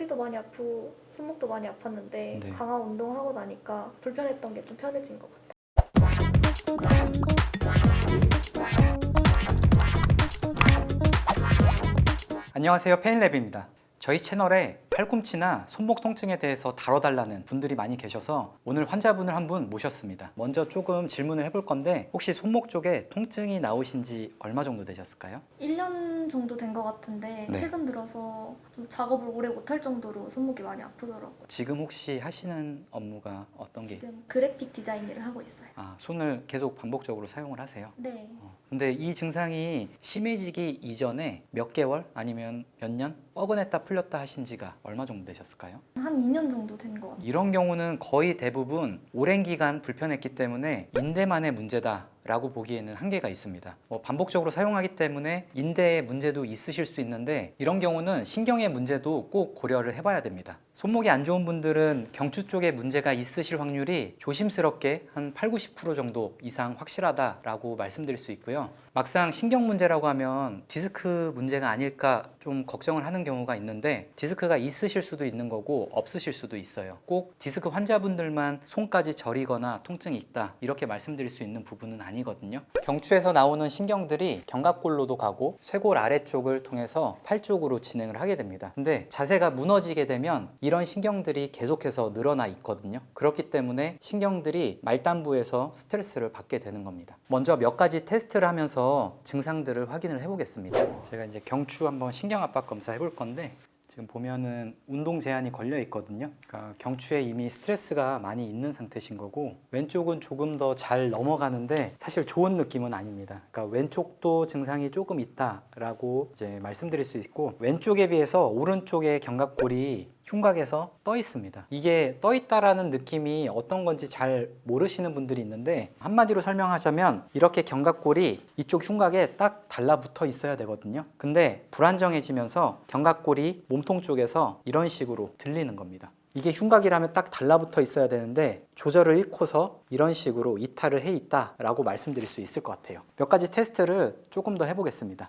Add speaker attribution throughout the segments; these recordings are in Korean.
Speaker 1: 허리도 많이 아프고 손목도 많이 아팠는데
Speaker 2: 네.
Speaker 1: 강화 운동하고 나니까 불편했던 게 좀 편해진 것 같아요.
Speaker 2: 안녕하세요, 페인랩입니다. 저희 채널에 팔꿈치나 손목 통증에 대해서 다뤄달라는 분들이 많이 계셔서 오늘 환자분을 한 분 모셨습니다. 먼저 조금 질문을 해볼 건데 혹시 손목 쪽에 통증이 나오신 지 얼마 정도 되셨을까요?
Speaker 1: 1년 정도 된 것 같은데
Speaker 2: 네.
Speaker 1: 최근 들어서 좀 작업을 오래 못할 정도로 손목이 많이 아프더라고요.
Speaker 2: 지금 혹시 하시는 업무가 어떤 게?
Speaker 1: 지금 그래픽 디자인 일을 하고 있어요.
Speaker 2: 손을 계속 반복적으로 사용을 하세요?
Speaker 1: 네.
Speaker 2: 근데 이 증상이 심해지기 이전에 몇 개월 아니면 몇 년 뻐근했다 풀렸다 하신 지가 얼마 정도 되셨을까요?
Speaker 1: 한 2년 정도 된 것 같아요.
Speaker 2: 이런 경우는 거의 대부분 오랜 기간 불편했기 때문에 인대만의 문제다 라고 보기에는 한계가 있습니다. 반복적으로 사용하기 때문에 인대에 문제도 있으실 수 있는데 이런 경우는 신경의 문제도 꼭 고려를 해봐야 됩니다. 손목이 안 좋은 분들은 경추 쪽에 문제가 있으실 확률이 조심스럽게 한 80~90% 정도 이상 확실하다라고 말씀드릴 수 있고요. 막상 신경 문제라고 하면 디스크 문제가 아닐까 좀 걱정을 하는 경우가 있는데 디스크가 있으실 수도 있는 거고 없으실 수도 있어요. 꼭 디스크 환자분들만 손까지 저리거나 통증이 있다 이렇게 말씀드릴 수 있는 부분은 아니거든요. 경추에서 나오는 신경들이 견갑골로도 가고 쇄골 아래쪽을 통해서 팔 쪽으로 진행을 하게 됩니다. 근데 자세가 무너지게 되면 이런 신경들이 계속해서 늘어나 있거든요. 그렇기 때문에 신경들이 말단부에서 스트레스를 받게 되는 겁니다. 먼저 몇 가지 테스트를 하면서 증상들을 확인을 해보겠습니다. 제가 이제 경추 한번 신경압박 검사 해볼 건데 지금 보면은 운동 제한이 걸려 있거든요. 그러니까 경추에 이미 스트레스가 많이 있는 상태신 거고 왼쪽은 조금 더 잘 넘어가는데 사실 좋은 느낌은 아닙니다. 그러니까 왼쪽도 증상이 조금 있다라고 이제 말씀드릴 수 있고 왼쪽에 비해서 오른쪽의 견갑골이 흉곽에서 떠 있습니다. 이게 떠 있다라는 느낌이 어떤 건지 잘 모르시는 분들이 있는데 한마디로 설명하자면 이렇게 견갑골이 이쪽 흉곽에 딱 달라붙어 있어야 되거든요. 근데 불안정해지면서 견갑골이 몸통 쪽에서 이런 식으로 들리는 겁니다. 이게 흉곽이라면 딱 달라붙어 있어야 되는데 조절을 잃고서 이런 식으로 이탈을 해 있다라고 말씀드릴 수 있을 것 같아요. 몇 가지 테스트를 조금 더 해보겠습니다.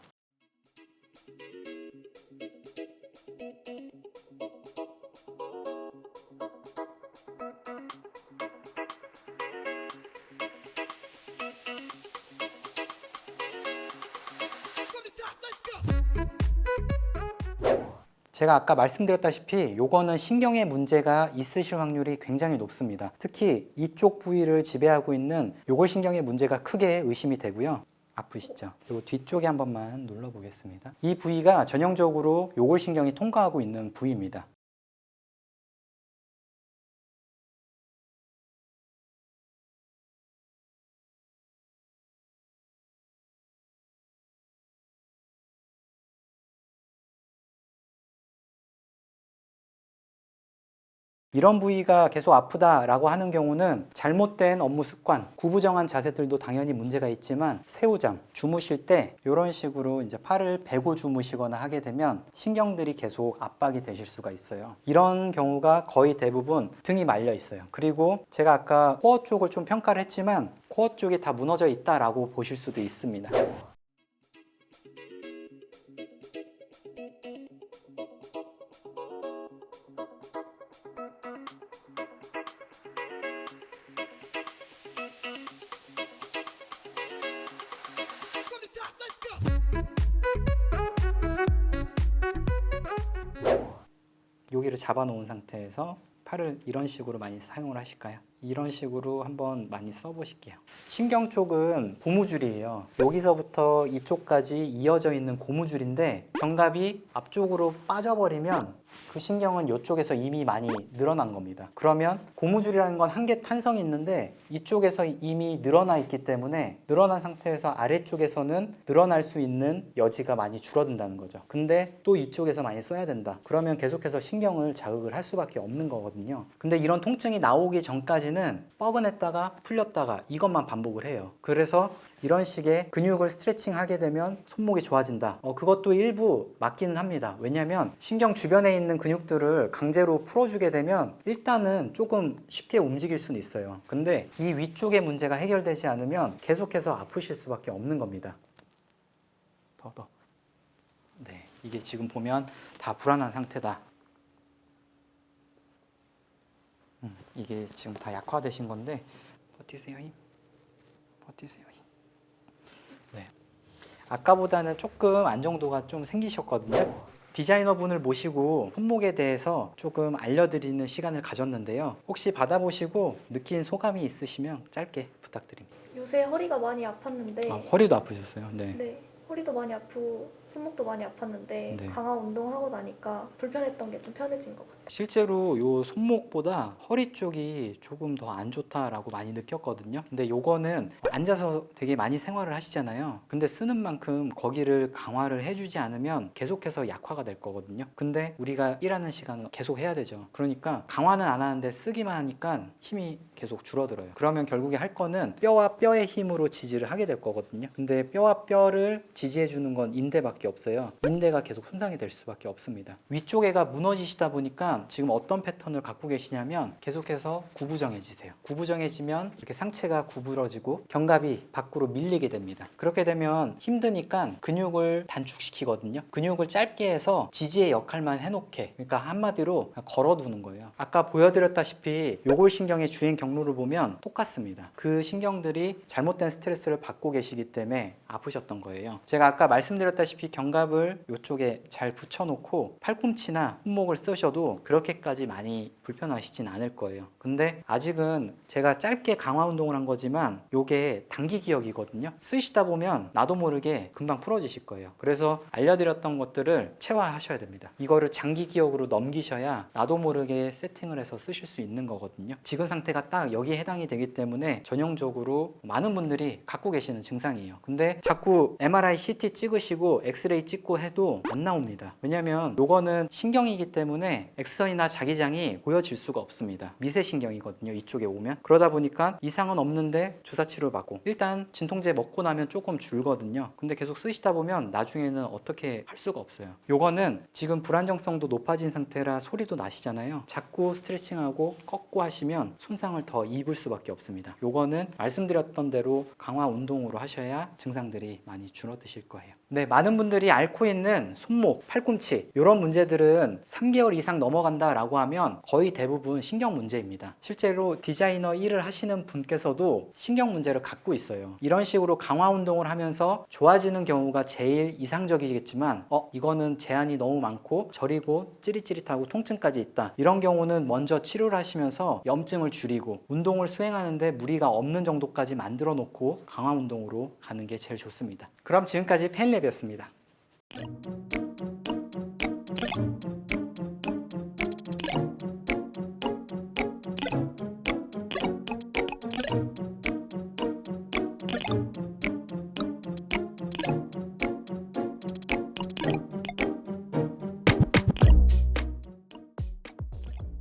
Speaker 2: 제가 아까 말씀드렸다시피 요거는 신경에 문제가 있으실 확률이 굉장히 높습니다. 특히 이쪽 부위를 지배하고 있는 요골신경에 문제가 크게 의심이 되고요. 아프시죠? 요 뒤쪽에 한 번만 눌러 보겠습니다. 이 부위가 전형적으로 요골신경이 통과하고 있는 부위입니다. 이런 부위가 계속 아프다라고 하는 경우는 잘못된 업무 습관, 구부정한 자세들도 당연히 문제가 있지만 새우잠, 주무실 때 이런 식으로 이제 팔을 베고 주무시거나 하게 되면 신경들이 계속 압박이 되실 수가 있어요. 이런 경우가 거의 대부분 등이 말려 있어요. 그리고 제가 아까 코어 쪽을 좀 평가를 했지만 코어 쪽이 다 무너져 있다라고 보실 수도 있습니다. 여기를 잡아놓은 상태에서 팔을 이런 식으로 많이 사용을 하실까요? 이런 식으로 한번 많이 써보실게요. 신경 쪽은 고무줄이에요. 여기서부터 이쪽까지 이어져 있는 고무줄인데 견갑이 앞쪽으로 빠져버리면 그 신경은 이쪽에서 이미 많이 늘어난 겁니다. 그러면 고무줄이라는 건 한계 탄성이 있는데 이쪽에서 이미 늘어나 있기 때문에 늘어난 상태에서 아래쪽에서는 늘어날 수 있는 여지가 많이 줄어든다는 거죠. 근데 또 이쪽에서 많이 써야 된다. 그러면 계속해서 신경을 자극을 할 수밖에 없는 거거든요. 근데 이런 통증이 나오기 전까지는 뻐근했다가 풀렸다가 이것만 반복을 해요. 그래서 이런 식의 근육을 스트레칭 하게 되면 손목이 좋아진다. 그것도 일부 맞기는 합니다. 왜냐하면 신경 주변에 있는 근육들을 강제로 풀어주게 되면 일단은 조금 쉽게 움직일 수는 있어요. 근데 이 위쪽의 문제가 해결되지 않으면 계속해서 아프실 수밖에 없는 겁니다. 더. 네, 이게 지금 보면 다 불안한 상태다. 이게 지금 다 약화되신 건데 버티세요 힘. 버티세요 힘. 네. 아까보다는 조금 안정도가 좀 생기셨거든요. 디자이너분을 모시고 손목에 대해서 조금 알려드리는 시간을 가졌는데요. 혹시 받아보시고 느낀 소감이 있으시면 짧게 부탁드립니다.
Speaker 1: 요새 허리가 많이 아팠는데
Speaker 2: 허리도 아프셨어요? 네.
Speaker 1: 네, 허리도 많이 아프고 손목도 많이 아팠는데
Speaker 2: 네.
Speaker 1: 강화 운동하고 나니까 불편했던 게 좀 편해진 것 같아요.
Speaker 2: 실제로 요 손목보다 허리 쪽이 조금 더 안 좋다라고 많이 느꼈거든요. 근데 요거는 앉아서 되게 많이 생활을 하시잖아요. 근데 쓰는 만큼 거기를 강화를 해주지 않으면 계속해서 약화가 될 거거든요. 근데 우리가 일하는 시간은 계속 해야 되죠. 그러니까 강화는 안 하는데 쓰기만 하니까 힘이 계속 줄어들어요. 그러면 결국에 할 거는 뼈와 뼈의 힘으로 지지를 하게 될 거거든요. 근데 뼈와 뼈를 지지해 주는 건 인대밖에 없어요. 인대가 계속 손상이 될 수밖에 없습니다. 위쪽에가 무너지시다 보니까 지금 어떤 패턴을 갖고 계시냐면 계속해서 구부정해지세요. 구부정해지면 이렇게 상체가 구부러지고 견갑이 밖으로 밀리게 됩니다. 그렇게 되면 힘드니까 근육을 단축시키거든요. 근육을 짧게 해서 지지의 역할만 해놓게, 그러니까 한마디로 걸어두는 거예요. 아까 보여드렸다시피 요골신경의 주행 경로를 보면 똑같습니다. 그 신경들이 잘못된 스트레스를 받고 계시기 때문에 아프셨던 거예요. 제가 아까 말씀드렸다시피 견갑을 이쪽에 잘 붙여놓고 팔꿈치나 손목을 쓰셔도 그렇게까지 많이 불편하시진 않을 거예요. 근데 아직은 제가 짧게 강화 운동을 한 거지만 요게 단기 기억이거든요. 쓰시다 보면 나도 모르게 금방 풀어지실 거예요. 그래서 알려드렸던 것들을 체화하셔야 됩니다. 이거를 장기 기억으로 넘기셔야 나도 모르게 세팅을 해서 쓰실 수 있는 거거든요. 지금 상태가 딱 여기에 해당이 되기 때문에 전형적으로 많은 분들이 갖고 계시는 증상이에요. 근데 자꾸 MRI, CT 찍으시고 엑스레이 찍고 해도 안 나옵니다. 왜냐면 요거는 신경이기 때문에 X선이나 자기장이 보여질 수가 없습니다. 미세신경이거든요. 이쪽에 오면. 그러다 보니까 이상은 없는데 주사치료 받고 일단 진통제 먹고 나면 조금 줄거든요. 근데 계속 쓰시다 보면 나중에는 어떻게 할 수가 없어요. 요거는 지금 불안정성도 높아진 상태라 소리도 나시잖아요. 자꾸 스트레칭하고 꺾고 하시면 손상을 더 입을 수밖에 없습니다. 요거는 말씀드렸던 대로 강화 운동으로 하셔야 증상들이 많이 줄어드실 거예요. 네, 많은 분들이 앓고 있는 손목, 팔꿈치 이런 문제들은 3개월 이상 넘어간다라고 하면 거의 대부분 신경 문제입니다. 실제로 디자이너 일을 하시는 분께서도 신경 문제를 갖고 있어요. 이런 식으로 강화 운동을 하면서 좋아지는 경우가 제일 이상적이겠지만 이거는 제한이 너무 많고 저리고 찌릿찌릿하고 통증까지 있다. 이런 경우는 먼저 치료를 하시면서 염증을 줄이고 운동을 수행하는데 무리가 없는 정도까지 만들어 놓고 강화 운동으로 가는 게 제일 좋습니다. 그럼 지금까지 펜랩이었습니다.